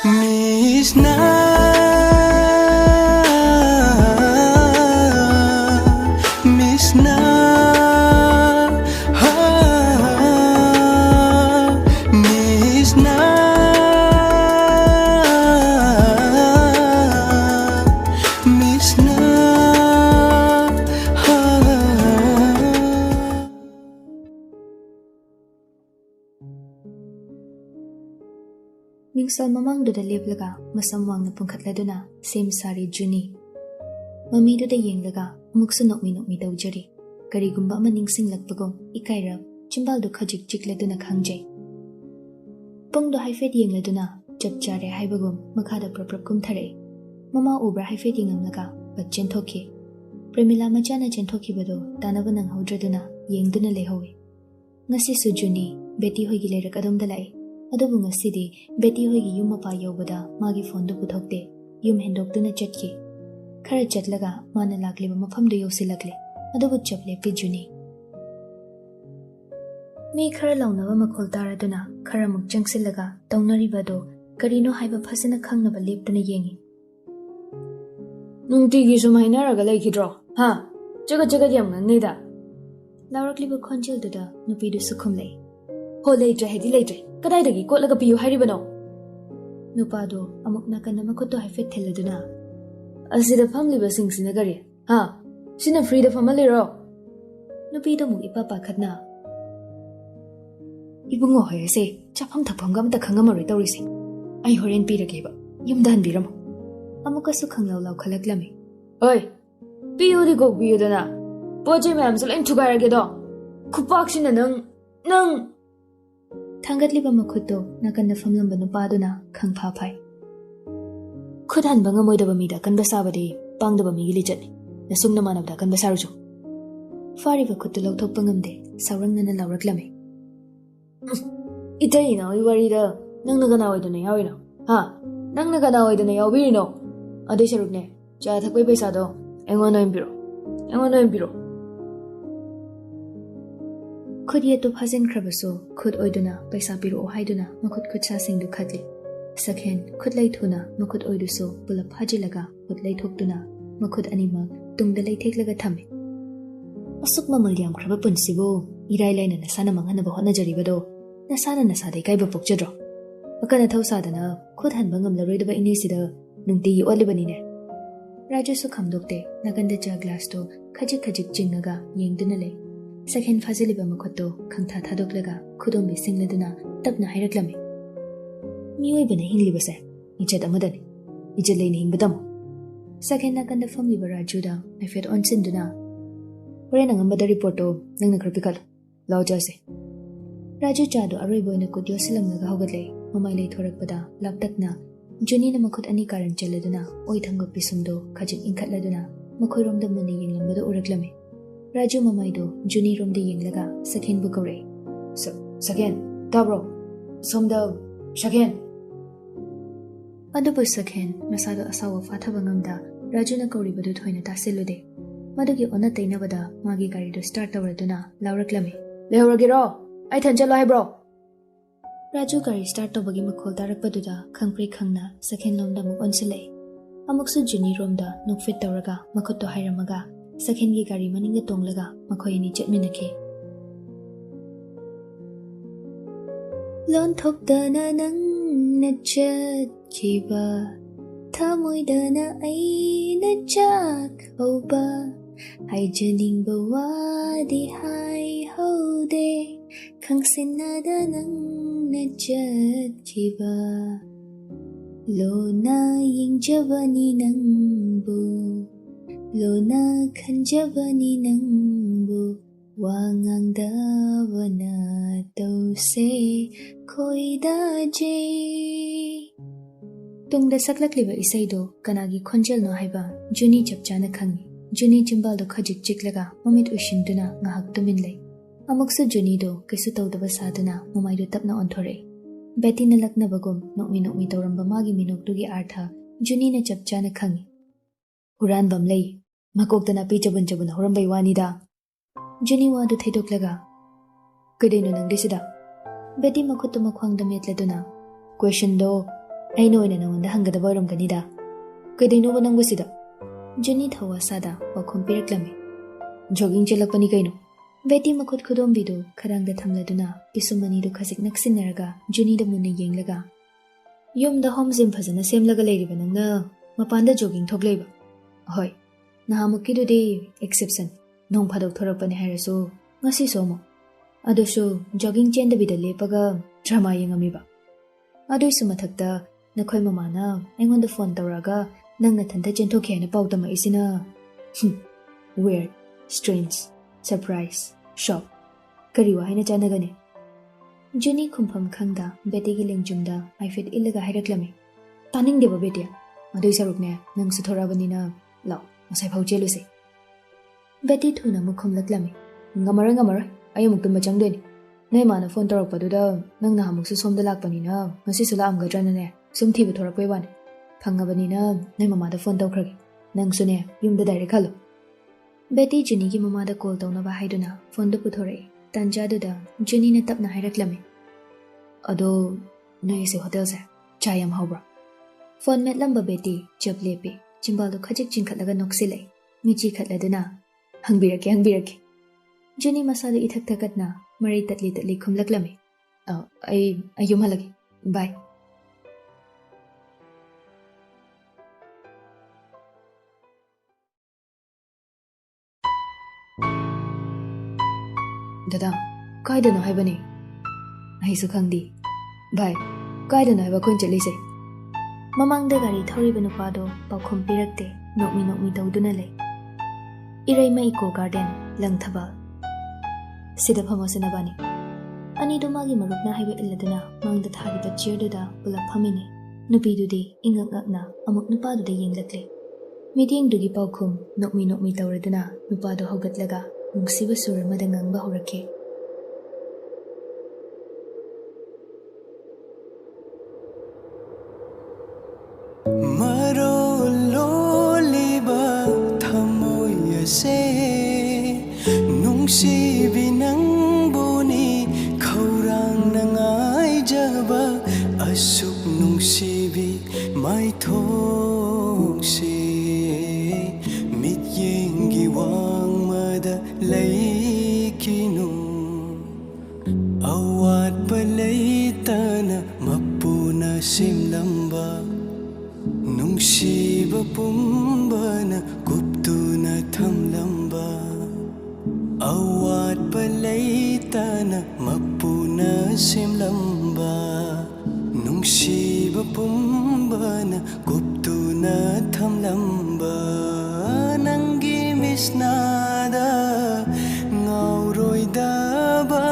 Misna Misna ha Misna Misna ha Mingsal mamangduda leblaga masam wangna pungkhatladuna sem sari Juni mamiduda yenglaga amuksu nokmi tawjari karigumba ama ningsinglakpagom ikairab chimbaldu khajik jikladuna khangjai pungdu haifet yengladuna chapchare haibagum makhada praprap kumthare mama ubra haifet yengamlaga bachchen thokhi Premila machana chenthoki bado tanaba nang haudraduna yengduna lehowe ngasi su Juni beti hoigi lerak adom dalai अदुबु ngasidi beti hoigi yum mapa yobada magi phone du puthokte yum hendokduna chatki khara chatlaga mana lakliba mafam du yosilakle adubu chaple pi Juni mi khara lawnaba makhol taraduna khara muk jangsilaga tawnari bado karino haiba phasana khangnaba leptuna yengi nungtigi sumaina raga laikhidro ha jaga yam nganneida lawrakliba khonjel duda nupi du sukhumlei ho leitre hedi leitre kadaidagi kotlaga piyu hairibano nupado amuk nakana makhoto haifet theladuna asida famliba singsina gari ha sina freedom famalero nupi do muk ipa pakhatna ibungo hoyese chapam thapam gam ta khangamaroi tawrisi ai horen pirageba yumda hanbiramo amuka su khanglaw law khalaklami oi piyu di go piyu dana poje mayam sulain thugarage do khupaksina nang Thangatliba makhuto nakanda famlamba nupaduna khangpha phai khudan banga moidaba mida kanba sabadi pangdaba migi lichatni nasungna manabda kanba saruju fariba khuttu lawthokpa ngamde sawrangnana lawraklame itaina oi warida nangna gana oiduna yawino ha nangna gana oiduna yawbirino adai sarukne cha thakpai paisa do engona impiro Khudi to phazin khrabaso khud oiduna paisa piro haiduna makhut khutsa singdu khatli sakhen khud lai thuna makhut oiduso pula phajilaga khud lai thokduna makhut anima tungda lai theklaga thame asuk mamal yam khraba punsibo irai laina nasana manghana ba hona jaribado nasana nasadai kaiba pokchadro akana thausadana khud hanba ngamlaroi daba inisida nungti olibani ne Raju su khamdokte naganda ja glass to khajik jingaga yengduna le Sakhen faziliba makhoto khangtha thadoklaga khudom bisingladuna tapna hairaklame mioi bana hinglibase ijat amadani ijat leini hingbadam sakhen nakanda famliba Rajuda ifet onsinduna horena ngambada reporto nangna krapikal lawjase Raju chado aroiboina kudyo silamnaga hogatle mamai lei thorakpada laptakna Juni na makhut ani karan chaladuna oi thangop pisumdo khajik inkhatladuna makhoiromda mani yenglambada uraklame Raju mamaido Juni romde yenglaga sakhen bu kaure sakhen tabro somda sakhen adubu sakhen masado asawa fathaba ngamda Raju na kauri badu thoina tasilude madugi ona tainabada magi gari do start tawraduna lawraklame lehoragiro ai thanchalo haibro Raju gari start tawbagi makhol tarakpaduda khangpri khangna sakhen lomda muk onsilai amuksu Juni romda nukfit tawraga makhotto hairamaga Sakhen gi gari maninga tonglaga makhoini chetminakhe Lon thokdana nang nachat khiba thamoidana ai nachak hoba haijaning bawadi hai hode khangsinada nang nachat khiba lona yingjawani nang bu Lona khanjabani nangbu wangangdavana tause khoida je tungda saklakliba isaido kanagi khonjel no haiba Juni chapchana khangi Juni chimbal do khajik chiklaga mamit ushinduna ngahak tumin lei amuksu Juni do kaisu tawdaba saduna mamai do tapna onthore beti na lakna bagum nokmi tawramba magi minoktugi artha Juni na chapchana khangi Huran bam lei makokdana pi chabun horambai wanida Juni wa du thaidoklaga kadeno nangdisida beti makhutu makhwangda metladuna question do ꯑꯩꯅ ꯑꯣꯏꯅ ꯅꯉꯣꯟꯗ ꯍꯪꯒꯗꯕ ꯑꯣꯏꯔꯝꯒꯅꯤꯗ ꯀꯩꯗꯩꯅꯣꯕ ꯅꯪꯕꯨ ꯁꯤꯗ ꯖꯨꯅꯤ ꯊꯋꯥꯁꯥꯗ ꯄꯥꯎꯈꯨꯝ ꯄꯤꯔꯛꯂꯝꯃꯤ jogging ꯆꯦꯜꯂꯛꯄꯅꯤ ꯀꯩꯅꯣ ꯕꯦꯇꯤ ꯃꯈꯨꯠ ꯈꯨꯗꯣꯝꯕꯤꯗꯨ ꯈꯔꯪꯗ ꯊꯝꯂꯗꯨꯅ ꯄꯤꯁꯨꯝ ꯑꯅꯤꯗꯨ ꯈꯖꯤꯛ ꯅꯛꯁꯤꯟꯅꯔꯒ ꯖꯨꯅꯤꯗ ꯃꯨꯟꯅ ꯌꯦꯡꯂꯒ ꯌꯨꯝꯗ ꯍꯣꯝ ꯖꯤꯝ ꯐꯖꯅ ꯁꯦꯝꯂꯒ ꯂꯩꯔꯤꯕ ꯅꯪꯅ ꯃꯄꯥꯟꯗ ꯖꯣꯒꯤꯡ ꯊꯣꯛꯂꯩꯕ ꯍꯣꯏ ꯅꯍꯥꯟꯃꯨꯛꯀꯤꯗꯨꯗꯤ ꯑꯦꯛꯁꯦꯞꯁꯟ ꯅꯣꯡ ꯐꯥꯗꯣꯛ ꯊꯣꯔꯛꯄꯅꯦ ꯍꯥꯏꯔꯁꯨ ꯉꯁꯤꯁꯨ ꯑꯃꯨꯛ ꯑꯗꯨꯁꯨ ꯖꯣꯒꯤꯡ ꯆꯦꯟꯗꯕꯤꯗ ꯂꯦꯞꯄꯒ ꯗ꯭ꯔꯃꯥ ꯌꯦꯡꯉꯝꯃꯤꯕ ꯑꯗꯨꯏꯁꯨ ꯃꯊꯛꯇ ꯅꯈꯣꯏ ꯃꯃꯥꯅ ꯑꯩꯉꯣꯟꯗ ꯐꯣꯟ ꯇꯧꯔꯒ ꯅꯪ ꯅꯊꯟꯇ ꯆꯦꯟꯊꯣꯛꯈꯤ ꯍꯥꯏꯅ ꯄꯥꯎ ꯇꯝꯃꯛꯏꯁꯤꯅ ꯋꯦꯌꯔ ꯁ꯭ꯇ꯭ꯔꯦꯟꯖ ꯁꯔꯄ꯭ꯔꯥꯏꯖ ꯁꯣꯛ ꯀꯔꯤ ꯋꯥꯍꯩꯅ ꯆꯥꯟꯅꯒꯅꯤ ꯖꯨꯅꯤ ꯈꯨꯝꯐꯝ ꯈꯪꯗ ꯕꯦꯇꯤꯒꯤ ꯂꯦꯡꯖꯨꯝꯗ ꯍꯥꯏꯐꯦꯠ ꯏꯜꯂꯒ ꯍꯥꯏꯔꯛꯂꯝꯃꯤ ꯇꯥꯅꯤꯡꯗꯦꯕ ꯕꯦꯇꯤ ꯑꯗꯨꯏ ꯁꯔꯨꯛꯅꯦ ꯅꯪꯁꯨ ꯊꯣꯔꯛꯑꯕꯅꯤꯅ ꯂꯥꯛꯑꯣ ꯉꯁꯥꯏꯐꯥꯎ ꯆꯦꯜꯂꯨꯁꯦ ꯕꯦꯇꯤ ꯊꯨꯅ ꯑꯃꯨꯛ ꯈꯨꯝꯂꯛꯂꯝꯃꯤ ꯉꯝꯃꯔꯣꯏ ꯑꯩ ꯑꯃꯨꯛ ꯇꯨꯝꯕ ꯆꯪꯗꯣꯏꯅꯤ ꯅꯣꯏ ꯃꯥꯅ ꯐꯣꯟ ꯇꯧꯔꯛꯄꯗꯨꯗ ꯅꯪ ꯅꯍꯥꯟꯃꯨꯛꯁꯨ ꯁꯣꯝꯗ ꯂꯥꯛꯄꯅꯤꯅ ꯉꯁꯤꯁꯨ ꯂꯥꯛꯑꯝꯒꯗ꯭ꯔꯅꯅꯦ ꯁꯨꯝ ꯊꯤꯕ ꯊꯣꯔꯛꯄꯩ ꯋꯥꯅꯤ ꯐꯪꯉꯕꯅꯤꯅ ꯅꯣꯏ ꯃꯃꯥꯗ ꯐꯣꯟ ꯇꯧꯈ꯭ꯔꯒꯦ ꯅꯪꯁꯨꯅꯦ ꯌꯨꯝꯗ ꯗꯥꯏꯔꯦꯛ ꯍꯜꯂꯣ ꯕꯦꯇꯤ ꯖꯨꯅꯤꯒꯤ ꯃꯃꯥꯗ ꯀꯣꯜ ꯇꯧꯅꯕ ꯍꯥꯏꯗꯨꯅ ꯐꯣꯟꯗꯨ ꯄꯨꯊꯣꯔꯛꯏ ꯇꯥꯟꯖꯥꯗꯨꯗ ꯖꯨꯅꯤꯅ ꯇꯞꯅ ꯍꯥꯏꯔꯛꯂꯝꯃꯤ ꯑꯗꯣ ꯅꯣꯏꯒꯤꯁꯦ ꯍꯣꯇꯦꯜꯁꯦ ꯆꯥ ꯌꯥꯝ ꯍꯥꯎꯕ꯭ꯔꯥ ꯐꯣꯟ ꯃꯦꯠꯂꯝꯕ ꯕꯦꯇꯤ ꯆꯞ ꯂꯦꯞꯄꯤ ꯆꯤꯝꯕꯥꯜꯗꯨ ꯈꯖꯤꯛ ꯆꯤꯡꯈꯠꯂꯒ ꯅꯣꯛꯁꯤꯜꯂꯛꯏ ꯃꯤꯆꯤ ꯈꯠꯂꯗꯨꯅ ꯍꯪꯕꯤꯔꯛꯀꯦ ꯖꯨꯅꯤ ꯃꯁꯥꯗꯨ ꯏꯊꯛ ꯊꯀꯠꯅ ꯃꯔꯩ ꯇꯠꯂꯤ ꯈꯨꯝꯂꯛꯂꯝꯃꯤ ꯑꯩ ꯌꯨꯝ ꯍꯜꯂꯒꯦ ꯕꯥꯏ ꯗꯗꯥ ꯀꯥꯏꯗꯅꯣ ꯍꯥꯏꯕꯅꯤ ꯑꯩꯁꯨ ꯈꯪꯗꯦ ꯚꯥꯏ ꯀꯥꯏꯗꯅꯣ ꯍꯥꯏꯕ ꯑꯩꯈꯣꯏꯅ ꯆꯠꯂꯤꯁꯦ ꯃꯃꯥꯡꯗ ꯒꯥꯔꯤ ꯊꯧꯔꯤꯕ ꯅꯨꯄꯥꯗꯣ ꯄꯥꯎꯈꯨꯝ ꯄꯤꯔꯛꯇꯦ ꯅꯣꯛꯃꯤ ꯇꯧꯗꯨꯅ ꯂꯩ ꯏꯔꯩꯃ ꯏꯀꯣ ꯒꯥꯔꯗꯦꯟ ꯂꯪꯊꯕꯥꯜ ꯁꯤꯗ ꯐꯝꯃꯁꯤ ꯅꯕꯥꯅꯤ ꯑꯅꯤꯗꯨ ꯃꯥꯒꯤ ꯃꯔꯨꯞꯅ ꯍꯥꯏꯕ ꯏꯜꯂꯗꯨꯅ ꯃꯥꯡꯗ ꯊꯥꯔꯤꯕ ꯆꯤꯌꯔꯗꯨꯗ ꯄꯨꯂꯞ ꯐꯝꯃꯤꯟꯅꯩ ꯅꯨꯄꯤꯗꯨꯗꯤ ꯏꯉꯛ ꯉꯛꯅ ꯑꯃꯨꯛ ꯅꯨꯄꯥꯗꯨꯗ ꯌꯦꯡꯂꯛꯂꯦ ꯃꯤꯠꯌꯦꯡꯗꯨꯒꯤ ꯄꯥꯎꯈꯨꯝ ꯅꯣꯛꯃꯤ ꯇꯧꯔꯗꯨꯅ ꯅꯨꯄꯥꯗꯣ ꯍꯧꯒꯠꯂꯒ ꯅꯨꯡꯁꯤꯕ ꯁꯨꯔ ꯑꯃꯗ ꯉꯥꯡꯕ ꯍꯧꯔꯛꯈꯤ ꯃꯔꯣꯜ ꯂꯣꯜꯂꯤꯕ ꯊꯃꯣꯏ ꯑꯁꯦ ꯅꯨꯡꯁꯤꯕꯤ ꯅꯪꯕꯨꯅꯤ ꯈꯧꯔꯥꯡꯅ ꯉꯥꯏꯖꯕ ꯑꯁꯨꯛ ꯅꯨꯡꯁꯤꯕꯤ ꯃꯥꯏꯊꯣꯡꯁꯦ ꯃꯤꯠꯌꯦꯡꯒꯤ ꯋꯥꯡꯃꯗ ꯂꯩꯈꯤꯅꯨ ꯑꯋꯥꯠꯄ ꯂꯩꯇꯅ ꯃꯄꯨꯅ ꯁꯦꯝꯂꯝꯕ ꯅꯨꯡꯁꯤꯕ ꯄꯨꯝꯕꯅ ꯀꯨꯞꯇꯨꯅ ꯊꯝꯂꯝꯕ ꯑꯋꯥꯠꯄ ꯂꯩꯇꯅ ꯃꯄꯨꯅ ꯁꯦꯝꯂꯝꯕ ꯅꯨꯡꯁꯤꯕ ꯄꯨꯝꯕꯅ ꯀꯨꯞꯇꯨꯅ ꯊꯝꯂꯝꯕ ꯅꯪꯒꯤ ꯃꯤꯠꯁꯅꯥꯗ ꯉꯥꯎꯔꯣꯏꯗꯕ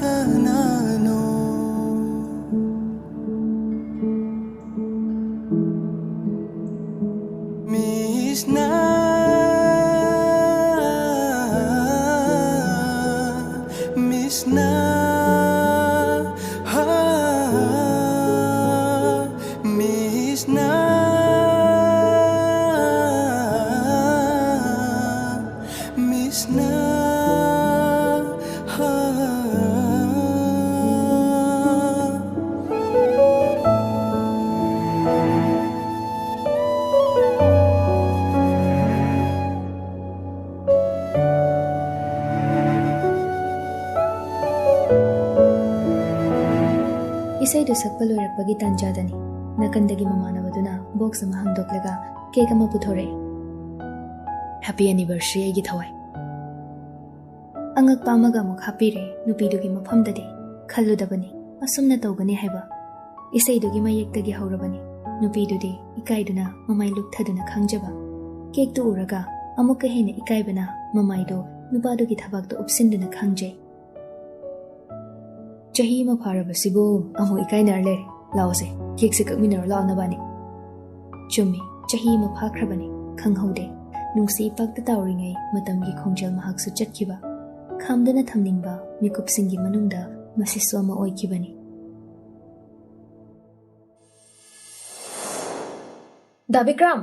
ꯀꯅꯥꯅꯣ Misna, Misna, ha, Misna, Misna, ha. ꯏꯁꯩꯗꯨ ꯁꯛꯄ ꯂꯣꯏꯔꯛꯄꯒꯤ ꯇꯥꯟꯖꯥꯗꯅꯤ ꯅꯥꯀꯟꯗꯒꯤ ꯃꯃꯥꯟꯅꯕꯗꯨꯅ ꯕꯣꯛꯁ ꯑꯃ ꯍꯥꯡꯗꯣꯛꯂꯒ ꯀꯦꯛ ꯑꯃ ꯄꯨꯊꯣꯔꯛꯏ ꯍꯦꯄꯤ ꯑꯦꯅꯤꯚꯔꯁꯔꯤ ꯑꯩꯒꯤ ꯊꯋꯥꯏ ꯑꯉꯛꯄ ꯑꯃꯒ ꯑꯃꯨꯛ ꯍꯥꯞꯄꯤꯔꯦ ꯅꯨꯄꯤꯗꯨꯒꯤ ꯃꯐꯝꯗꯗꯤ ꯈꯜꯂꯨꯗꯕꯅꯤ ꯑꯁꯨꯝꯅ ꯇꯧꯒꯅꯤ ꯍꯥꯏꯕ ꯏꯁꯩꯗꯨꯒꯤ ꯃꯌꯦꯛꯇꯒꯤ ꯍꯧꯔꯕꯅꯤ ꯅꯨꯄꯤꯗꯨꯗꯤ ꯏꯀꯥꯏꯗꯨꯅ ꯃꯃꯥꯏ ꯂꯨꯛꯊꯗꯨꯅ ꯈꯪꯖꯕ ꯀꯦꯛꯇꯨ ꯎꯔꯒ ꯑꯃꯨꯛꯀ ꯍꯦꯟꯅ ꯏꯀꯥꯏꯕꯅ ꯃꯃꯥꯏꯗꯣ ꯅꯨꯄꯥꯗꯨꯒꯤ ꯊꯕꯥꯛꯇ ꯎꯞꯁꯤꯟꯗꯨꯅ ꯈꯪꯖꯩ ꯆꯍꯤ ꯑꯃ ꯐꯥꯔꯕꯁꯤꯕꯨ ꯑꯃꯨꯛ ꯏꯀꯥꯏꯅꯔ ꯂꯩꯔꯦ ꯂꯥꯛꯑꯣꯁꯦ ꯀꯦꯛꯁꯦ ꯀꯛꯃꯤꯟꯅꯔ ꯂꯥꯛꯅꯕꯅꯤ ꯆꯨꯝꯃꯤ ꯆꯍꯤ ꯑꯃ ꯐꯥꯈ꯭ꯔꯕꯅꯤ ꯈꯪꯍꯧꯗꯦ ꯅꯨꯡꯁꯤ ꯏꯄꯥꯛꯇ ꯇꯥꯎꯔꯤꯉꯩ ꯃꯇꯝꯒꯤ ꯈꯣꯡꯖꯦꯜ ꯃꯍꯥꯛꯁꯨ ꯆꯠꯈꯤꯕ ꯈꯥꯝꯗꯨꯅ ꯊꯝꯅꯤꯡꯕ ꯃꯤꯀꯨꯞꯁꯤꯡꯒꯤ ꯃꯅꯨꯡꯗ ꯃꯁꯤꯁꯨ ꯑꯃ ꯑꯣꯏꯈꯤꯕꯅꯤ ꯗꯥꯕꯤꯀ꯭ꯔꯝ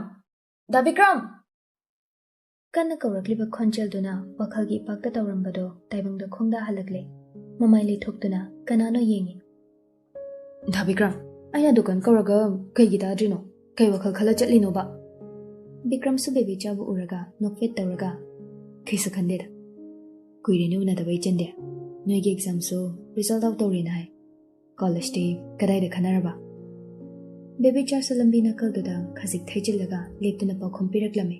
ꯀꯟꯅ ꯀꯧꯔꯛꯂꯤꯕ ꯈꯣꯟꯖꯦꯜꯗꯨꯅ ꯋꯥꯈꯜꯒꯤ ꯏꯄꯥꯛꯇ ꯇꯧꯔꯝꯕꯗꯣ ꯇꯥꯏꯕꯪꯗ ꯈꯣꯡꯗꯥꯍꯜꯂꯛꯂꯦ ꯃꯃꯥꯏ ꯂꯩꯊꯣꯛꯇꯨꯅ ꯀꯅꯥꯅꯣ ꯌꯦꯡꯉꯤ ꯗꯥꯕꯤꯀ꯭ꯔꯝ ꯑꯩꯅ ꯗꯨꯀꯥꯟ ꯀꯧꯔꯒ ꯀꯩꯒꯤ ꯇꯥꯗ꯭ꯔꯤꯅꯣ? ꯀꯩ ꯋꯥꯈꯜ ꯈꯜꯂ ꯆꯠꯂꯤꯅꯣꯕ? ꯕꯤꯀ꯭ꯔꯝꯁꯨ ꯕꯦꯕꯤ ꯆꯥꯕꯨ ꯎꯔꯒ ꯅꯣꯛꯐꯦꯠ ꯇꯧꯔꯒ ꯀꯩꯁꯨ ꯈꯟꯗꯦꯗ ꯀꯨꯏꯔꯦꯅꯦ ꯎꯅꯗꯕ ꯏꯆꯟꯗꯦ ꯅꯣꯏꯒꯤ ꯑꯦꯛꯖꯥꯝꯁꯨ ꯔꯤꯖꯜꯠ ꯑꯥꯎꯠ ꯇꯧꯔꯦꯅ ꯍꯥꯏ ꯀꯣꯂꯦꯖꯇꯤ ꯀꯗꯥꯏꯗ ꯈꯟꯅꯔꯕ ꯕꯦꯕꯤ ꯆꯥꯁꯨ ꯂꯝꯕꯤ ꯅꯥꯀꯜꯗꯨꯗ ꯈꯖꯤꯛ ꯊꯩꯖꯤꯜꯂꯒ ꯂꯦꯞꯇꯨꯅ ꯄꯥꯎꯈꯨꯝ ꯄꯤꯔꯛꯂꯝꯃꯤ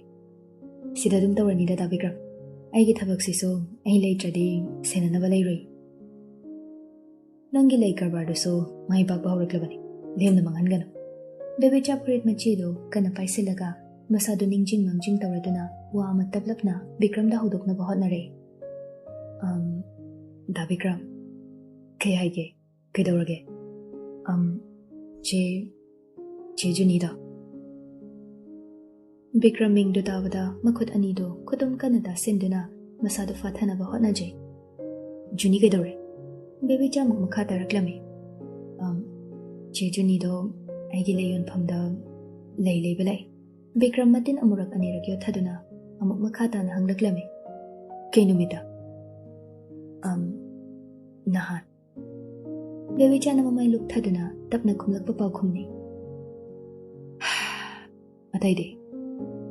ꯁꯤꯗ ꯑꯗꯨꯝ ꯇꯧꯔꯅꯤꯗ ꯗꯥ ꯕꯤꯀ꯭ꯔꯝ ꯑꯩꯒꯤ ꯊꯕꯛꯁꯤꯁꯨ ꯑꯩ ꯂꯩꯇ꯭ꯔꯗꯤ ꯁꯦꯟꯅꯅꯕ ꯂꯩꯔꯣꯏ ꯅꯪꯒꯤ ꯂꯩ ꯀꯔꯕꯥꯔꯗꯨꯁꯨ ꯃꯥꯏ ꯄꯥꯛꯄ ꯍꯧꯔꯛꯂꯕꯅꯤ ꯂꯦꯝꯅ ꯃꯥꯡꯍꯟꯒꯅꯨ ꯕꯦꯕꯤ ꯆꯥ ꯐꯨꯔꯤꯠ ꯃꯆꯤꯗꯨ ꯀꯟꯅ ꯄꯥꯏꯁꯤꯜꯂꯒ ꯃꯁꯥꯗꯨ ꯅꯤꯡꯖꯤꯡ ꯃꯥꯡꯖꯤꯡ ꯇꯧꯔꯗꯨꯅ ꯋꯥ ꯑꯃ ꯇꯞꯂꯞꯅ ꯕꯤꯀ꯭ꯔꯝꯗ ꯍꯧꯗꯣꯛꯅꯕ ꯍꯣꯠꯅꯔꯦ ꯗꯥ ꯕꯤꯀ꯭ꯔꯝ ꯀꯩ ꯍꯥꯏꯒꯦ ꯀꯩꯗꯧꯔꯒꯦ ꯆꯦ ꯖꯨꯅꯤꯗ ꯕꯤꯀ꯭ꯔꯝ ꯃꯤꯡꯗꯨ ꯇꯥꯕꯗ ꯃꯈꯨꯠ ꯑꯅꯤꯗꯨ ꯈꯨꯗꯨꯝ ꯀꯟꯅ ꯇꯥꯁꯤꯟꯗꯨꯅ ꯃꯁꯥꯗꯨ ꯐꯥꯊꯅꯕ ꯍꯣꯠꯅꯖꯩ ꯖꯨꯅꯤ ꯀꯩꯗꯧꯔꯦ ꯕꯦꯕꯤ ꯆꯥꯃꯨꯛ ꯃꯈꯥ ꯇꯥꯔꯛꯂꯝꯃꯤ ꯆꯦ ꯖꯨꯅꯤꯗꯣ ꯑꯩꯒꯤ ꯂꯩ ꯌꯣꯟꯐꯝꯗ ꯂꯩ ꯂꯩꯕ ꯂꯥꯛꯏ ꯕꯤꯀ꯭ꯔꯝ ꯃꯇꯤꯟ ꯑꯃꯨꯔꯛ ꯑꯅꯤꯔꯛ ꯌꯣꯠꯊꯗꯨꯅ ꯑꯃꯨꯛ ꯃꯈꯥ ꯇꯥꯅ ꯍꯪꯂꯛꯂꯝꯃꯤ ꯀꯩ ꯅꯨꯃꯤꯠꯇ ꯅꯍꯥꯟ ꯕꯦꯕꯤ ꯆꯥꯅ ꯃꯃꯥꯏ ꯂꯨꯞꯊꯗꯨꯅ ꯇꯞꯅ ꯈꯨꯝꯂꯛꯄ ꯄꯥꯎꯈꯨꯝꯅꯤ ꯑꯇꯩꯗꯤ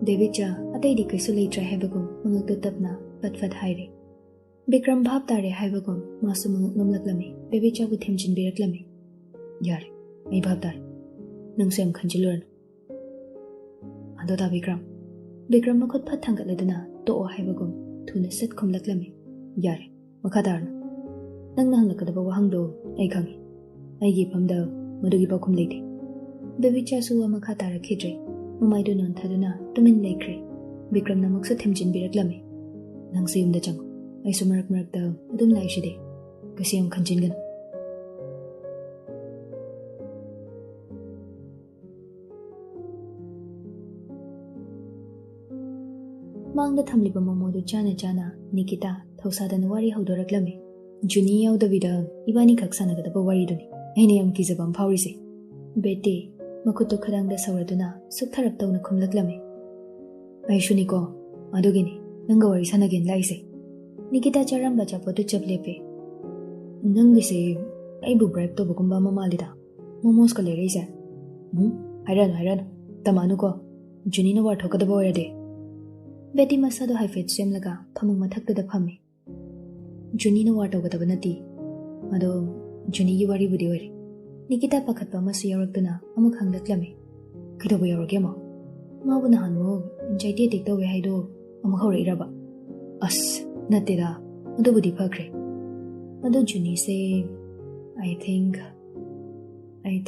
ꯕꯦꯕꯤ ꯆꯥ ꯑꯇꯩꯗꯤ ꯀꯩꯁꯨ ꯂꯩꯇ꯭ꯔꯦ ꯍꯥꯏꯕꯒꯨꯝ ꯃꯉꯛꯇꯨ ꯇꯞꯅ ꯐꯠ ꯍꯥꯏꯔꯦ ꯕꯤꯀ꯭ꯔꯝ ꯚꯥꯞ ꯇꯥꯔꯦ ꯍꯥꯏꯕꯒꯨꯝ ꯃꯥꯁꯨ ꯃꯉꯛ ꯅꯣꯝꯂꯛꯂꯝꯃꯤ ꯕꯦꯕꯤ ꯆꯥꯕꯨ ꯊꯦꯝꯖꯤꯟꯕꯤꯔꯛꯂꯝꯃꯤ ꯌꯥꯔꯦ ꯑꯩ ꯚꯥꯞ ꯇꯥꯔꯦ ꯅꯪꯁꯨ ꯌꯥꯝ ꯈꯟꯖꯤꯜꯂꯨꯔꯅꯨ ꯑꯗꯣ ꯗꯥ ꯕꯤꯀ꯭ꯔꯝ ꯃꯈꯨꯠ ꯐꯠ ꯊꯥꯡꯒꯠꯂꯗꯨꯅ ꯇꯣꯛꯑꯣ ꯍꯥꯏꯕꯒꯨꯝ ꯊꯨꯅ ꯁꯠ ꯈꯨꯝꯂꯛꯂꯝꯃꯤ ꯌꯥꯔꯦ ꯃꯈꯥ ꯇꯥꯔꯅꯨ ꯅꯪꯅ ꯍꯪꯂꯛꯀꯗꯕ ꯋꯥꯍꯪꯗꯣ ꯑꯩ ꯈꯪꯉꯤ ꯑꯩꯒꯤ ꯏꯐꯝꯗ ꯃꯗꯨꯒꯤ ꯄꯥꯎꯈꯨꯝ ꯂꯩꯇꯦ ꯕꯦꯕꯤ ꯆꯥꯁꯨ ꯋꯥ ꯃꯈꯥ ꯇꯥꯔꯛꯈꯤꯗ꯭ꯔꯦ ꯃꯃꯥꯏꯗꯨ ꯅꯣꯟꯊꯗꯨꯅ ꯇꯨꯃꯤꯟ ꯂꯩꯈ꯭ꯔꯦ ꯕꯤꯀ꯭ꯔꯝꯅ ꯑꯃꯨꯛꯁꯨ ꯊꯦꯝꯖꯤꯟꯕꯤꯔꯛꯂꯝꯃꯤ ꯅꯪꯁꯨ ꯌꯨꯝꯗ ꯆꯪꯉꯨ ꯑꯩꯁꯨ ꯃꯔꯛꯇ ꯑꯗꯨꯝ ꯂꯥꯛꯏꯁꯤꯗꯤ ꯀꯩꯁꯨ ꯌꯥꯝ ꯈꯟꯖꯤꯟꯒꯅꯨ ꯃꯥꯡꯗ ꯊꯝꯂꯤꯕ ꯃꯣꯃꯣꯗꯨ ꯆꯥꯅ ꯅꯤꯀꯤꯇꯥ ꯊꯧꯁꯥꯗꯅ ꯋꯥꯔꯤ ꯍꯧꯗꯣꯔꯛꯂꯝꯃꯤ ꯖꯨꯅꯤ ꯌꯥꯎꯗꯕꯤꯗ ꯏꯕꯥꯅꯤꯈꯛ ꯁꯥꯟꯅꯒꯗꯕ ꯋꯥꯔꯤꯗꯨꯅꯤ ꯑꯩꯅ ꯌꯥꯝ ꯀꯤꯖꯕ ꯑꯃ ꯐꯥꯎꯔꯤꯁꯦ ꯕꯦꯇꯤ ꯃꯈꯨꯠꯇꯨ ꯈꯗꯥꯡꯗ ꯁꯧꯔꯗꯨꯅ ꯁꯨꯛꯊꯔꯞ ꯇꯧꯅ ꯈꯨꯝꯂꯛꯂꯝꯃꯤ ꯑꯩꯁꯨꯅꯤꯀꯣ ꯑꯗꯨꯒꯤꯅꯤ ꯅꯪꯒ ꯋꯥꯔꯤ ꯁꯥꯟꯅꯒꯦꯅ ꯂꯥꯛꯏꯁꯦ ꯅꯤꯀꯤꯇꯥ ꯆꯥꯔꯝꯕ ꯑꯆꯥꯄꯣꯠꯇꯨ ꯆꯞ ꯂꯦꯞꯄꯤ ꯅꯪꯒꯤꯁꯦ ꯑꯩꯕꯨ ꯕ꯭ꯔꯥꯏꯕ ꯇꯧꯕꯒꯨꯝꯕ ꯑꯃ ꯃꯥꯜꯂꯤꯗ ꯃꯣꯃꯣꯁꯀ ꯂꯩꯔꯛꯏꯁꯦ ꯍꯥꯏꯔꯛꯑꯅꯨ ꯇꯝꯃꯛꯑꯅꯨꯀꯣ ꯖꯨꯅꯤꯅ ꯋꯥꯔꯊꯣꯛꯀꯗꯕ ꯑꯣꯏꯔꯗꯤ ꯕꯦꯇꯤ ꯃꯁꯥꯗꯣ ꯍꯥꯏꯐꯦꯠ ꯁꯦꯝꯂꯒ ꯐꯃꯨꯡ ꯃꯊꯛꯇꯨꯗ ꯐꯝꯃꯤ ꯖꯨꯅꯤꯅ ꯋꯥꯔ ꯇꯧꯒꯗꯕ ꯅꯠꯇꯦ ꯑꯗꯣ ꯖꯨꯅꯤꯒꯤ ꯋꯥꯔꯤꯕꯨꯗꯤ ꯑꯣꯏꯔꯦ ꯅꯤꯀꯤꯇꯥ ꯄꯥꯈꯠꯄ ꯑꯃꯁꯨ ꯌꯥꯎꯔꯛꯇꯨꯅ ꯑꯃꯨꯛ ꯍꯪꯂꯛꯂꯝꯃꯤ ꯀꯩꯗꯧꯕ ꯌꯥꯎꯔꯒꯦ ꯑꯃ ꯃꯥꯕꯨ ꯅꯍꯥꯟꯃꯨꯛ ꯑꯦꯟꯖꯥꯏꯇꯤ ꯑꯦꯇꯦꯛ ꯇꯧꯋꯦ ꯍꯥꯏꯗꯣ ꯑꯃꯨꯛ ꯍꯧꯔꯛꯏꯔꯕ ꯑꯁ ꯅꯠꯇꯦꯗ ꯑꯗꯨꯕꯨꯗꯤ ꯐꯈ꯭ꯔꯦ ꯑꯗꯣ ꯖꯨꯅꯤꯁꯦ I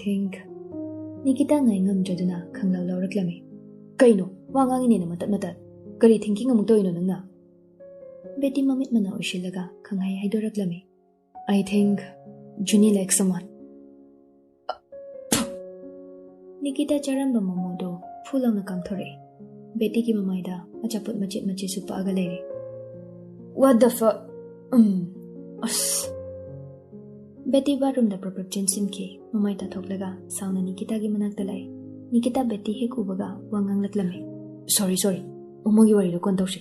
think ꯅꯤꯀꯤꯇꯥ ꯉꯥꯏ ꯉꯝꯗ꯭ꯔꯗꯨꯅ ꯈꯪꯂꯥꯎ ꯂꯥꯎꯔꯛꯂꯝꯃꯤ ꯀꯩꯅꯣ ꯋꯥ ꯉꯥꯡꯉꯤꯅꯦꯅ ꯃꯇꯠ ꯀꯔꯤ ꯊꯤꯡꯀꯤꯡ ꯑꯃꯨꯛ ꯇꯧꯔꯤꯅꯣ ꯅꯪꯅ ꯕꯦꯇꯤ ꯃꯃꯤꯠ ꯃꯅꯥ ꯎꯏꯁꯤꯜꯂꯒ ꯈꯪꯍꯥꯏ ꯍꯥꯏꯗꯣꯔꯛꯂꯝꯃꯤ I think Juni likes someone. Nikita ꯆꯥꯔꯝꯕ ꯃꯣꯃꯣꯗꯣ ꯐꯨꯜꯂꯥꯎꯅ ꯀꯥꯝꯊꯣꯔꯛꯏ ꯕꯦꯇꯤꯒꯤ ꯃꯃꯥꯏꯗ ꯑꯆꯥꯄꯣꯠ ꯃꯆꯦꯠ ꯁꯨꯞꯄꯛꯑꯒ ꯂꯩꯔꯦ What the fuck? ꯑꯁ ꯕꯦꯇꯤ ꯕꯥꯠꯔꯨꯝꯗ ꯄ꯭ꯔꯞ ꯆꯦꯟꯁꯤꯟꯈꯤ ꯃꯃꯥꯏ ꯇꯥꯊꯣꯛꯂꯒ ꯁꯥꯎꯅ ꯅꯤꯀꯤꯇꯥꯒꯤ ꯃꯅꯥꯛꯇ ꯂꯥꯛꯏ ꯅꯤꯀꯤꯇꯥ ꯕꯦꯇꯤ ꯍꯦꯛ ꯎꯕꯒ ꯋꯥ ꯉꯥꯡꯂꯛꯂꯝꯃꯤ ꯁꯣꯔꯤ ꯃꯣꯃꯣꯒꯤ ꯋꯥꯔꯤꯗꯣ ꯀꯣꯟ ꯇꯧꯁꯤ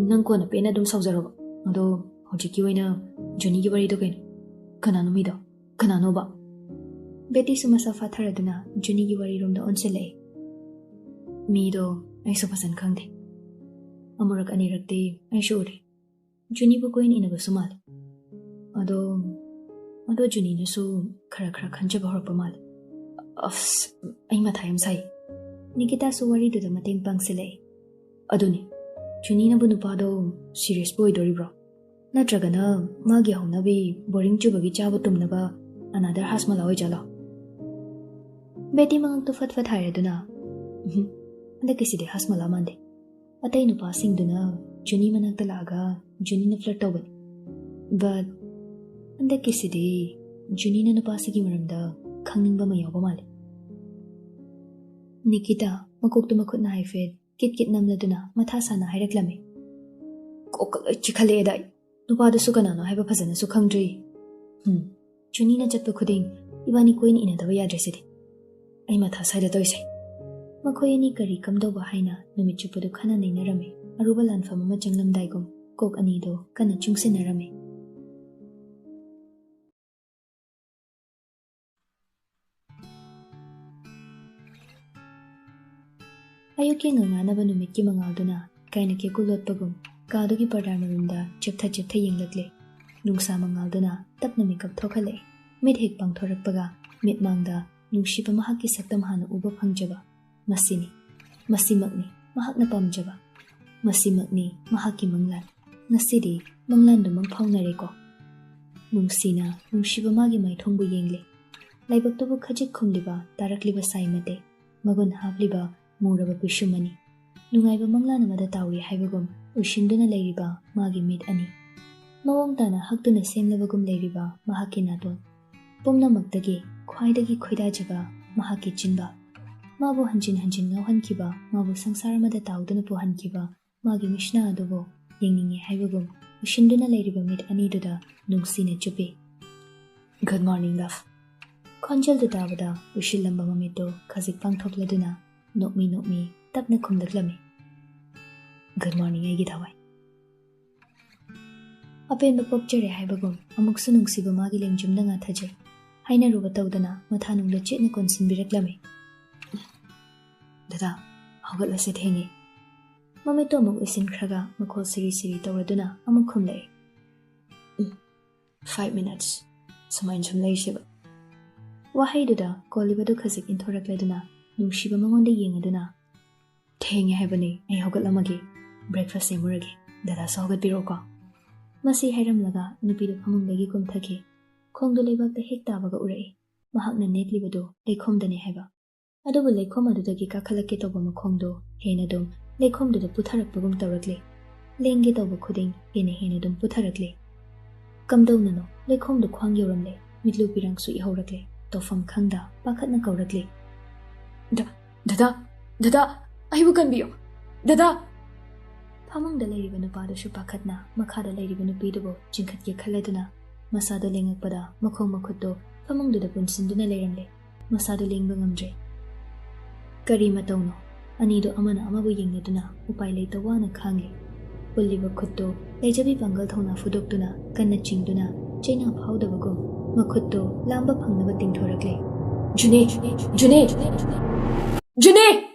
ꯅꯪ ꯀꯣꯟꯅ ꯄꯦꯟꯅ ꯑꯗꯨꯝ ꯁꯥꯎꯖꯔꯣꯕ ꯑꯗꯣ ꯍꯧꯖꯤꯛꯀꯤ ꯑꯣꯏꯅ ꯖꯨꯅꯤꯒꯤ ꯋꯥꯔꯤꯗꯣ ꯀꯩꯅꯣ ꯀꯅꯥꯅꯣ ꯃꯤꯗꯣ ꯀꯅꯥꯅꯣꯕ ꯕꯦꯇꯤꯁꯨ ꯃꯁꯥ ꯐꯥꯊꯔꯗꯨꯅ ꯖꯨꯅꯤꯒꯤ ꯋꯥꯔꯤꯔꯣꯝꯗ ꯑꯣꯟꯁꯤꯜꯂꯛꯏ ꯃꯤꯗꯣ ꯑꯩꯁꯨ ꯐꯖꯅ ꯈꯪꯗꯦ ꯑꯃꯨꯔꯛ ꯑꯅꯤꯔꯛꯇꯤ ꯑꯩꯁꯨ ꯎꯔꯦ ꯖꯨꯅꯤꯕꯨ ꯀꯣꯏꯅ ꯏꯟꯅꯕꯁꯨ ꯃꯥꯜꯂꯦ ꯑꯗꯣ ꯖꯨꯅꯤꯅꯁꯨ ꯈꯔ ꯈꯟꯖꯕ ꯍꯧꯔꯛꯄ ꯃꯥꯜꯂꯦ ꯑꯁ ꯑꯩ ꯃꯊꯥ ꯌꯥꯝ ꯁꯥꯏ ꯅꯤꯀꯤꯇꯥꯁꯨ ꯋꯥꯔꯤꯗꯨꯗ ꯃꯇꯦꯡ ꯄꯥꯡꯁꯤꯜꯂꯛꯏ ꯑꯗꯨꯅꯤ ꯖꯨꯅꯤꯅꯕꯨ ꯅꯨꯄꯥꯗꯣ ꯁꯤꯔꯤꯌꯁꯄꯨ ꯑꯣꯏꯗꯣꯔꯤꯕ꯭ꯔꯣ ꯅꯠꯇ꯭ꯔꯒꯅ ꯃꯥꯒꯤ ꯍꯧꯅꯕꯤ ꯕꯣꯔꯤꯡ ꯆꯨꯕꯒꯤ ꯆꯥꯕ ꯇꯨꯝꯅꯕ ꯑꯅꯥꯗꯔ ꯍꯥꯁꯃꯂꯥ ꯑꯣꯏꯖꯥꯠꯂꯣ ꯕꯦꯇꯤ ꯃꯉꯛꯇꯨ ꯐꯠ ꯍꯥꯏꯔꯗꯨꯅ ꯍꯟꯗꯛꯀꯤꯁꯤꯗꯤ ꯍꯥꯁꯃꯂꯥ ꯃꯥꯟꯗꯦ ꯑꯇꯩ ꯅꯨꯄꯥꯁꯤꯡꯗꯨꯅ ꯖꯨꯅꯤ ꯃꯅꯥꯛꯇ ꯂꯥꯛꯑꯒ ꯖꯨꯅꯤꯅ ꯐ꯭ꯂꯔꯠ ꯇꯧꯕꯅꯤ ꯕꯠ ꯍꯟꯗꯛꯀꯤꯁꯤꯗꯤ ꯖꯨꯅꯤꯅ ꯅꯨꯄꯥꯁꯤꯒꯤ ꯃꯔꯝꯗ ꯈꯪꯅꯤꯡꯕ ꯑꯃ ꯌꯥꯎꯕ ꯃꯥꯜꯂꯦ ꯅꯤꯀꯤꯇꯥ ꯃꯀꯣꯛꯇꯨ ꯃꯈꯨꯠꯅ ꯍꯥꯏꯐꯦꯠ ꯀꯤꯠ ꯅꯝꯂꯗꯨꯅ ꯃꯊꯥ ꯁꯥꯅ ꯍꯥꯏꯔꯛꯂꯝꯃꯤ ꯀꯣꯛꯀ ꯂꯣꯏ ꯆꯤꯈꯠꯂꯛꯑꯦꯗ ꯑꯩ ꯅꯨꯄꯥꯗꯨꯁꯨ ꯀꯅꯥꯅꯣ ꯍꯥꯏꯕ ꯐꯖꯅꯁꯨ ꯈꯪꯗ꯭ꯔꯤ ꯖꯨꯅꯤꯅ ꯆꯠꯄ ꯈꯨꯗꯤꯡ ꯏꯕꯥꯅꯤ ꯀꯣꯏꯅ ꯏꯟꯅꯗꯕ ꯌꯥꯗ꯭ꯔꯦꯁꯤꯗꯤ ꯑꯩ ꯃꯊꯥ ꯁꯥꯏꯗ ꯇꯧꯔꯤꯁꯦ ꯃꯈꯣꯏ ꯑꯅꯤ ꯀꯔꯤ ꯀꯝꯗꯧꯕ ꯍꯥꯏꯅ ꯅꯨꯃꯤꯠ ꯆꯨꯞꯄꯗꯨ ꯈꯟꯅ ꯅꯩꯅꯔꯝꯃꯤ ꯑꯔꯨꯕ ꯂꯥꯟꯐꯝ ꯑꯃ ꯆꯪꯂꯝꯗꯥꯏꯒꯨꯝ ꯀꯣꯛ ꯑꯅꯤꯗꯣ ꯀꯟꯅ ꯆꯨꯡꯁꯤꯟꯅꯔꯝꯃꯤ ꯑꯌꯨꯛꯀꯤ ꯉꯉꯥꯅꯕ ꯅꯨꯃꯤꯠꯀꯤ ꯃꯉꯥꯜꯗꯨꯅ ꯀꯥꯏꯅ ꯀꯦꯀꯨ ꯂꯣꯠꯄꯒꯨꯝ ꯀꯥꯗꯨꯒꯤ ꯄꯔꯗꯥ ꯃꯔꯨꯝꯗ ꯆꯦꯞꯊ ꯌꯦꯡꯂꯛꯂꯦ꯫ ꯅꯨꯡꯁꯥ ꯃꯉꯥꯜꯗꯨꯅ ꯇꯞꯅ ꯃꯤꯀꯞ ꯊꯣꯛꯍꯜꯂꯛꯑꯦ꯫ ꯃꯤꯠ ꯍꯦꯛ ꯄꯥꯡꯊꯣꯔꯛꯄꯒ ꯃꯤꯠꯃꯥꯡꯗ ꯅꯨꯡꯁꯤꯕ ꯃꯍꯥꯛꯀꯤ ꯁꯛꯇꯝ ꯍꯥꯟꯅ ꯎꯕ ꯐꯪꯖꯕ꯫ ꯃꯁꯤꯅꯤ, ꯃꯁꯤꯃꯛꯅꯤ ꯃꯍꯥꯛꯅ ꯄꯥꯝꯖꯕ, ꯃꯁꯤꯃꯛꯅꯤ ꯃꯍꯥꯛꯀꯤ ꯃꯪꯂꯥꯟ꯫ ꯉꯁꯤꯗꯤ ꯃꯪꯂꯥꯟꯗꯨ ꯃꯪꯐꯥꯎꯅꯔꯦꯀꯣ꯫ ꯅꯨꯡꯁꯤꯅ ꯅꯨꯡꯁꯤꯕ ꯃꯥꯒꯤ ꯃꯥꯏꯊꯣꯡꯕꯨ ꯌꯦꯡꯂꯦ꯫ ꯂꯥꯏꯕꯛꯇꯨꯕꯨ ꯈꯖꯤꯛ ꯈꯨꯝꯂꯤꯕ ꯇꯥꯔꯛꯂꯤꯕ ꯁꯥꯏ ꯃꯇꯦꯛ, ꯃꯒꯨꯟ ꯍꯥꯞꯂꯤꯕ ꯃꯨꯔꯕ ꯄꯤꯁꯨꯝ ꯑꯅꯤ, ꯅꯨꯡꯉꯥꯏꯕ ꯃꯪꯂꯥꯟ ꯑꯃꯗ ꯇꯥꯎꯔꯤ ꯍꯥꯏꯕꯒꯨꯝ ꯎꯏꯁꯤꯟꯗꯨꯅ ꯂꯩꯔꯤꯕ ꯃꯥꯒꯤ ꯃꯤꯠ ꯑꯅꯤ, ꯃꯑꯣꯡ ꯇꯥꯅ ꯍꯛꯇꯨꯅ ꯁꯦꯝꯂꯕꯒꯨꯝ ꯂꯩꯔꯤꯕ ꯃꯍꯥꯛꯀꯤ ꯅꯥꯇꯣꯟ, ꯄꯨꯝꯅꯃꯛꯇꯒꯤ ꯈ꯭ꯋꯥꯏꯗꯒꯤ ꯈꯣꯏꯗꯥꯖꯕ ꯃꯍꯥꯛꯀꯤ ꯆꯤꯟꯕꯥ, ꯃꯥꯕꯨ ꯍꯟꯖꯤꯟ ꯍꯟꯖꯤन ꯉꯥꯎꯍꯟꯈꯤꯕ, ꯃꯥꯕꯨ ꯁꯪꯁꯥꯔ ꯑꯃꯗ ꯇꯥꯎꯗꯨꯅ ꯄꯨꯍꯟꯈꯤꯕ ꯃꯥꯒꯤ ꯃꯤꯠꯁꯅ ꯑꯗꯨꯕꯨ ꯌꯦꯡꯅꯤꯡꯉꯦ ꯍꯥꯏꯕꯒꯨꯝ ꯎꯏꯁꯤꯟꯗꯨꯅ ꯂꯩꯔꯤꯕ ꯃꯤꯠ ꯑꯅꯤꯗꯨꯗ ꯅꯨꯡꯁꯤꯅ ꯆꯨꯞꯄꯤ꯫ Good morning love. ꯈꯣꯟꯖꯦꯜꯗꯨ ꯇꯥꯕꯗ ꯎꯏꯁꯤꯜꯂꯝꯕ ꯃꯃꯤꯠꯇꯨ ꯈꯖꯤꯛ ꯄꯥꯡꯊꯣꯛꯂꯗꯨꯅ ꯅꯣꯛꯃꯤ ꯇꯞꯅ ꯈꯨꯝꯂꯛꯂꯝꯃꯤ꯫ ꯒꯨꯗ ꯃꯣꯔꯅꯤꯡ ꯑꯩꯒꯤ ꯊꯋꯥꯏ꯫ ꯑꯄꯦꯟꯕ ꯄꯣꯛꯆꯔꯦ ꯍꯥꯏꯕꯒꯨꯝ ꯑꯃꯨꯛꯁꯨ ꯅꯨꯡꯁꯤꯕ ꯃꯥꯒꯤ ꯂꯦꯡꯖꯨꯝꯗ ꯉꯥꯊꯖꯩ꯫ ꯍꯥꯏꯅꯔꯨꯕ ꯇꯧꯗꯅ ꯃꯊꯥꯅꯨꯡꯗ ꯆꯦꯠꯅ ꯀꯣꯟꯁꯤꯟꯕꯤꯔꯛꯂꯝꯃꯤ꯫ ꯗꯗꯥ, ꯍꯧꯒꯠꯂꯁꯦ ꯊꯦꯡꯉꯦ꯫ ꯃꯃꯤꯠꯇꯨ ꯑꯃꯨꯛ ꯎꯏꯁꯤꯟꯈ꯭ꯔꯒ ꯃꯈꯣꯜ ꯁꯤꯔꯤ ꯇꯧꯔꯗꯨꯅ ꯑꯃꯨꯛ ꯈꯨꯝꯂꯛꯏ꯫ 5 minutes ꯁꯨꯃꯥꯏꯅ ꯁꯨꯝ ꯂꯩꯔꯤꯁꯦꯕ꯫ ꯋꯥꯍꯩꯗꯨꯗ ꯀꯣꯜꯂꯤꯕꯗꯨ ꯈꯖꯤꯛ ꯏꯟꯊꯣꯔꯛꯂꯗꯨꯅ ꯅꯨꯡꯁꯤꯕ ꯃꯉꯣꯟꯗ ꯌꯦꯡꯉꯗꯨꯅ, ꯊꯦꯡꯉꯦ ꯍꯥꯏꯕꯅꯤ, ꯑꯩ ꯍꯧꯒꯠꯂꯝꯃꯒꯦ, ꯕ꯭ꯔꯦꯛꯐꯥꯁ ꯁꯦꯝꯃꯨꯔꯒꯦ, ꯗꯗꯥꯁꯨ ꯍꯧꯒꯠꯄꯤꯔꯣꯀꯣ꯫ ꯃꯁꯤ ꯍꯥꯏꯔꯝꯂꯒ ꯅꯨꯄꯤꯗꯨ ꯐꯃꯨꯡꯗꯒꯤ ꯀꯨꯝꯊꯈꯤ꯫ ꯈꯣꯡꯗꯨ ꯂꯩꯕꯥꯛꯇ ꯍꯦꯛ ꯇꯥꯕꯒ ꯎꯔꯛꯏ ꯃꯍꯥꯛꯅ ꯅꯦꯠꯂꯤꯕꯗꯨ ꯂꯩꯈꯣꯝꯗꯅꯤ ꯍꯥꯏꯕ꯫ ꯑꯗꯨꯕꯨ ꯂꯩꯈꯣꯝ ꯑꯗꯨꯗꯒꯤ ꯀꯥꯈꯠꯂꯛꯀꯦ ꯇꯧꯕ ꯃꯈꯣꯡꯗꯨ ꯍꯦꯟꯅ ꯑꯗꯨꯝ ꯂꯩꯈꯣꯝꯗꯨꯗ ꯄꯨꯊꯔꯛꯄꯒꯨꯝ ꯇꯧꯔꯛꯂꯤ꯫ ꯂꯦꯡꯒꯦ ꯇꯧꯕ ꯈꯨꯗꯤꯡ ꯍꯦꯟꯅ ꯑꯗꯨꯝ ꯄꯨꯊꯔꯛꯂꯤ꯫ ꯀꯝꯗꯧꯅꯅꯣ ꯂꯩꯈꯣꯝꯗꯨ ꯈ꯭ꯋꯥꯡ ꯌꯧꯔꯝꯂꯦ꯫ ꯃꯤꯠꯂꯨ ꯄꯤꯔꯥꯡꯁꯨ ꯏꯍꯧꯔꯛꯂꯦ꯫ ꯇꯧꯐꯝ ꯈꯪꯗ ꯄꯥꯈꯠꯅ ꯀꯧꯔꯛꯂꯤ꯫ ꯗꯗꯥ, ꯑꯩꯕꯨ ꯀꯟꯕꯤꯌꯨ, ꯗꯗꯥ! ꯐꯃꯨꯡꯗ ꯂꯩꯔꯤꯕ ꯅꯨꯄꯥꯗꯨꯁꯨ ꯄꯥꯈꯠꯅ ꯃꯈꯥꯗ ꯂꯩꯔꯤꯕ ꯅꯨꯄꯤꯗꯨꯕꯨ ꯆꯤꯡꯈꯠꯀꯦ ꯈꯜꯂꯗꯨꯅ ꯃꯁꯥꯗꯨ ꯂꯦꯡꯉꯛꯄꯗ ꯃꯈꯣꯡ ꯃꯈꯨꯠꯇꯨ ꯐꯃꯨꯡꯗꯨꯗ ꯄꯨꯟꯁꯤꯟꯗꯨꯅ ꯂꯩꯔꯝꯂꯦ꯫ ꯃꯁꯥꯗꯨ ꯂꯦꯡꯕ ꯉꯝꯗ꯭ꯔꯦ꯫ ꯀꯔꯤ ꯃꯇꯧꯅꯣ? ꯑꯅꯤꯗꯨ ꯑꯃꯅ ꯑꯃꯕꯨ ꯌꯦꯡꯅꯗꯨꯅ ꯎꯄꯥꯏ ꯂꯩꯇ ꯋꯥꯅ ꯈꯥꯡꯂꯤ꯫ ꯄꯨꯜꯂꯤꯕ ꯈꯨꯠꯇꯨ ꯂꯩꯖꯕꯤ ꯄꯥꯡꯒꯜ ꯊꯧꯅꯥ ꯐꯨꯗꯣꯛꯇꯨꯅ ꯀꯟꯅ ꯆꯤꯡꯗꯨꯅ ꯆꯩꯅꯥ ꯐꯥꯎꯗꯕꯒꯨꯝ ꯃꯈꯨꯠꯇꯨ ꯂꯥꯝꯕ ꯐꯪꯅꯕ ꯇꯤꯡꯊꯣꯔꯛꯂꯤ꯫ ꯖꯨꯅꯦ!